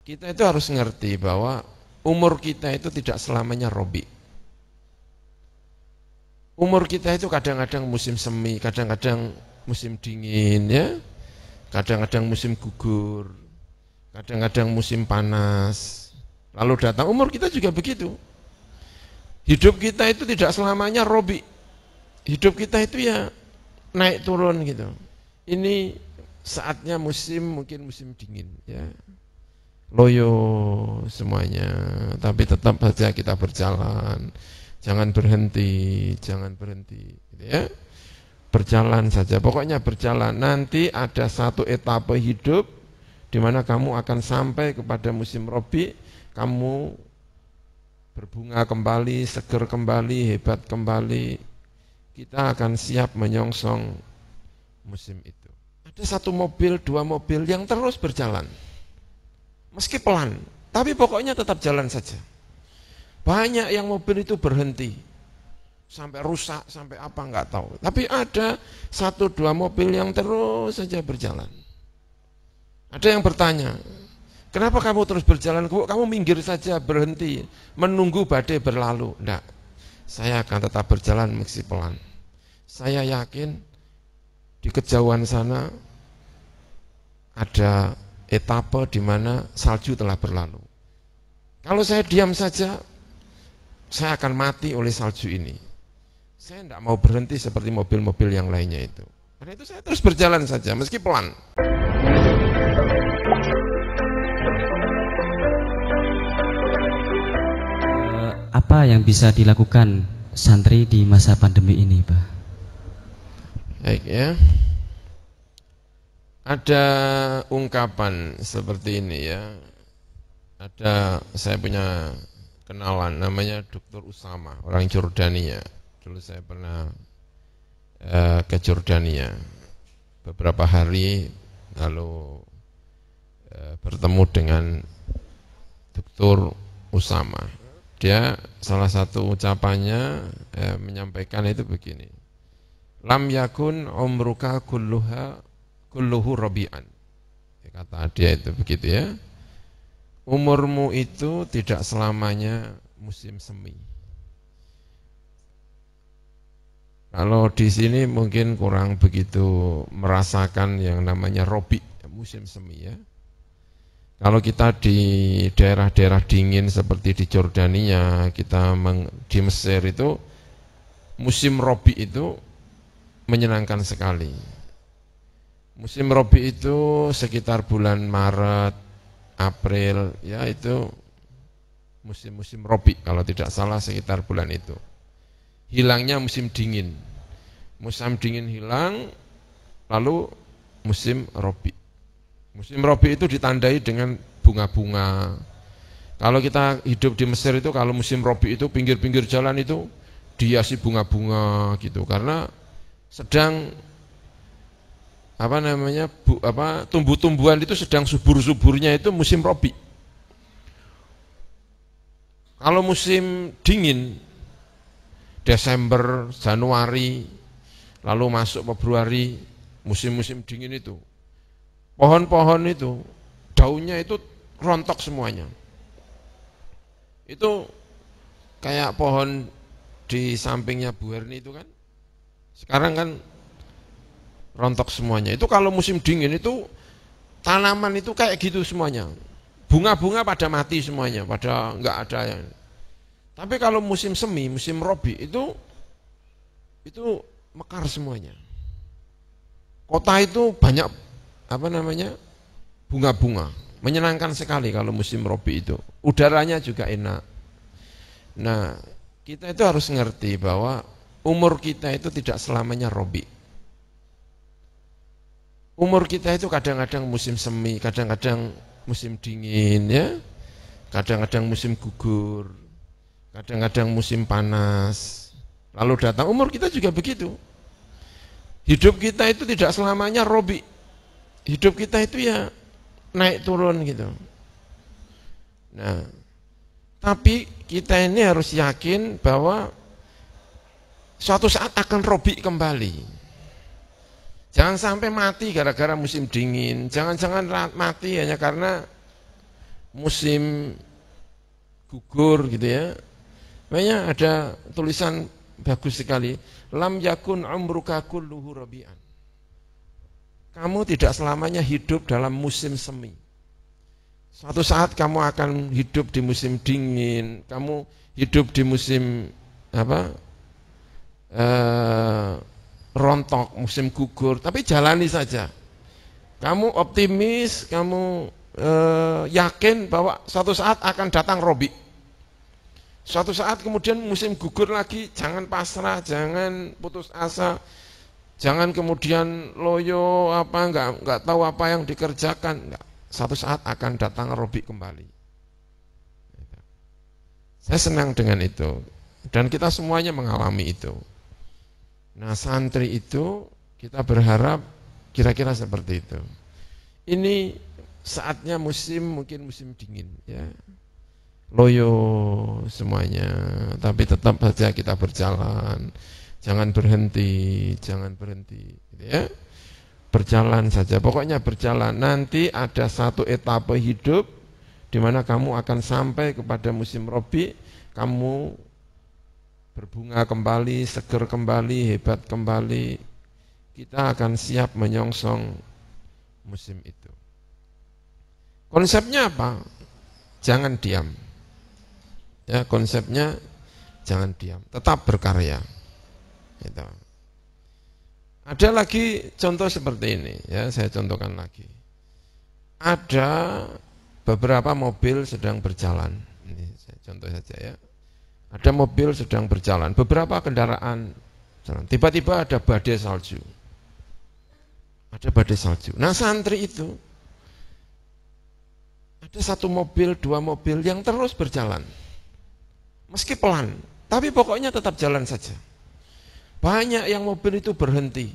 Kita itu harus ngerti bahwa umur kita itu tidak selamanya robi. Umur kita itu kadang-kadang musim semi, kadang-kadang musim dingin, ya, kadang-kadang musim gugur, kadang-kadang musim panas. Lalu datang umur kita juga begitu. Hidup kita itu tidak selamanya robi. Hidup kita itu ya naik turun gitu. Ini saatnya mungkin musim dingin, ya. Loyo semuanya, tapi tetap saja kita berjalan, jangan berhenti, gitu ya. Berjalan saja, pokoknya berjalan. Nanti ada satu etape hidup di mana kamu akan sampai kepada musim robi, kamu berbunga kembali, seger kembali, hebat kembali. Kita akan siap menyongsong musim itu. Ada satu mobil, dua mobil yang terus berjalan. Meski pelan, tapi pokoknya tetap jalan saja. Banyak yang mobil itu berhenti, sampai rusak, sampai apa nggak tahu. Tapi ada satu dua mobil yang terus saja berjalan. Ada yang bertanya, kenapa kamu terus berjalan? Kamu minggir saja, berhenti, menunggu badai berlalu. Enggak, saya akan tetap berjalan meski pelan. Saya yakin di kejauhan sana ada etape di mana salju telah berlalu. Kalau saya diam saja, saya akan mati oleh salju ini. Saya tidak mau berhenti seperti mobil-mobil yang lainnya itu. Karena itu saya terus berjalan saja, meski pelan. Apa yang bisa dilakukan santri di masa pandemi ini, Pak? Baik ya. Ada ungkapan seperti ini ya. Saya punya kenalan namanya Dr. Usama, orang Jordania. Dulu saya pernah ke Jordania beberapa hari, lalu bertemu dengan Dr. Usama. Dia salah satu ucapannya menyampaikan itu begini. Lam yakun umruka kulluhu rabi'an. Kata dia itu begitu ya. Umurmu itu tidak selamanya musim semi. Kalau di sini mungkin kurang begitu merasakan yang namanya robi, musim semi ya. Kalau kita di daerah-daerah dingin seperti di Jordania, di Mesir itu musim robi itu menyenangkan sekali. Musim robi itu sekitar bulan Maret, April, ya itu musim-musim robi kalau tidak salah sekitar bulan itu. Hilangnya musim dingin. Musim dingin hilang, lalu musim robi. Musim robi itu ditandai dengan bunga-bunga. Kalau kita hidup di Mesir itu, kalau musim robi itu pinggir-pinggir jalan itu dihiasi bunga-bunga gitu, karena sedang tumbuh-tumbuhan itu sedang subur-suburnya itu musim robi. Kalau musim dingin, Desember, Januari, lalu masuk Februari, musim-musim dingin itu, pohon-pohon itu, daunnya itu rontok semuanya. Itu kayak pohon di sampingnya Bu Herni itu kan, sekarang kan rontok semuanya. Itu kalau musim dingin itu tanaman itu kayak gitu semuanya. Bunga-bunga pada mati semuanya, pada enggak ada yang. Tapi kalau musim semi, musim robi itu mekar semuanya. Kota itu banyak bunga-bunga. Menyenangkan sekali kalau musim robi itu. Udaranya juga enak. Nah, kita itu harus ngerti bahwa umur kita itu tidak selamanya robi. Umur kita itu kadang-kadang musim semi, kadang-kadang musim dingin ya, kadang-kadang musim gugur, kadang-kadang musim panas. Lalu datang umur kita juga begitu. Hidup kita itu tidak selamanya robi. Hidup kita itu ya naik turun gitu. Nah, tapi kita ini harus yakin bahwa suatu saat akan robi kembali. Jangan sampai mati gara-gara musim dingin. Jangan-jangan mati hanya karena musim gugur gitu ya. Makanya ada tulisan bagus sekali, lam yakun umruka kulluhu rabi'an. Kamu tidak selamanya hidup dalam musim semi. Suatu saat kamu akan hidup di musim dingin, kamu hidup di musim rontok, musim gugur, tapi jalani saja. Kamu optimis, kamu yakin bahwa suatu saat akan datang Robi. Suatu saat kemudian musim gugur lagi, jangan pasrah, jangan putus asa, jangan kemudian loyo nggak tahu apa yang dikerjakan. Enggak. Suatu saat akan datang Robi kembali. Saya senang dengan itu, dan kita semuanya mengalami itu. Nah, santri itu kita berharap kira-kira seperti itu. Ini saatnya mungkin musim dingin ya. Loyo semuanya, tapi tetap saja kita berjalan, jangan berhenti gitu ya. Berjalan saja, pokoknya berjalan. Nanti ada satu etape hidup di mana kamu akan sampai kepada musim Robi, kamu berbunga kembali, seger kembali, hebat kembali. Kita akan siap menyongsong musim itu. Konsepnya apa? Jangan diam. Ya, konsepnya jangan diam, tetap berkarya. Gitu. Ada lagi contoh seperti ini, ya saya contohkan lagi. Ada beberapa mobil sedang berjalan. Ini saya contoh saja ya. Ada mobil sedang berjalan, beberapa kendaraan jalan. Tiba-tiba ada badai salju. Ada badai salju. Nah, santri itu ada satu mobil, dua mobil yang terus berjalan. Meski pelan, tapi pokoknya tetap jalan saja. Banyak yang mobil itu berhenti,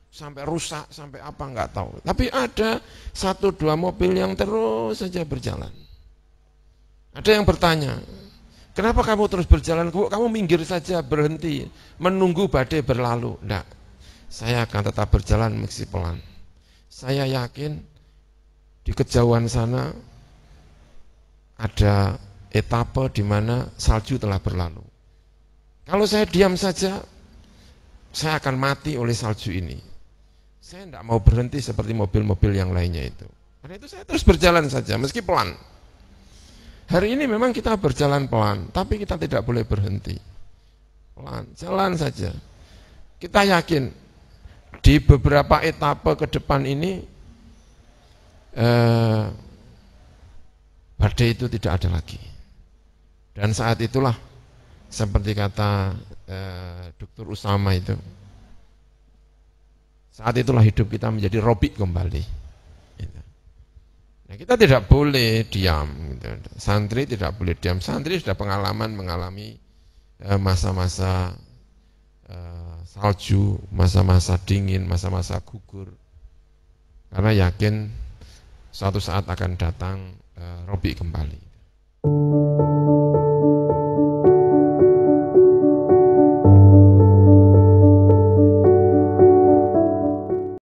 sampai rusak, sampai apa nggak tahu. Tapi ada satu dua mobil yang terus saja berjalan. Ada yang bertanya, kenapa kamu terus berjalan? Kamu minggir saja, berhenti, menunggu badai berlalu. Enggak, saya akan tetap berjalan meski pelan. Saya yakin di kejauhan sana ada etape di mana salju telah berlalu. Kalau saya diam saja, saya akan mati oleh salju ini. Saya tidak mau berhenti seperti mobil-mobil yang lainnya itu. Karena itu saya terus berjalan saja, meski pelan. Hari ini memang kita berjalan pelan, tapi kita tidak boleh berhenti. Pelan, jalan saja. Kita yakin di beberapa etape ke depan ini badai itu tidak ada lagi. Dan saat itulah seperti kata Dr. Usama itu, saat itulah hidup kita menjadi Robi kembali. Nah, kita tidak boleh diam. Santri tidak boleh diam. Santri sudah pengalaman mengalami masa-masa salju, masa-masa dingin, masa-masa gugur. Karena yakin suatu saat akan datang Robi kembali.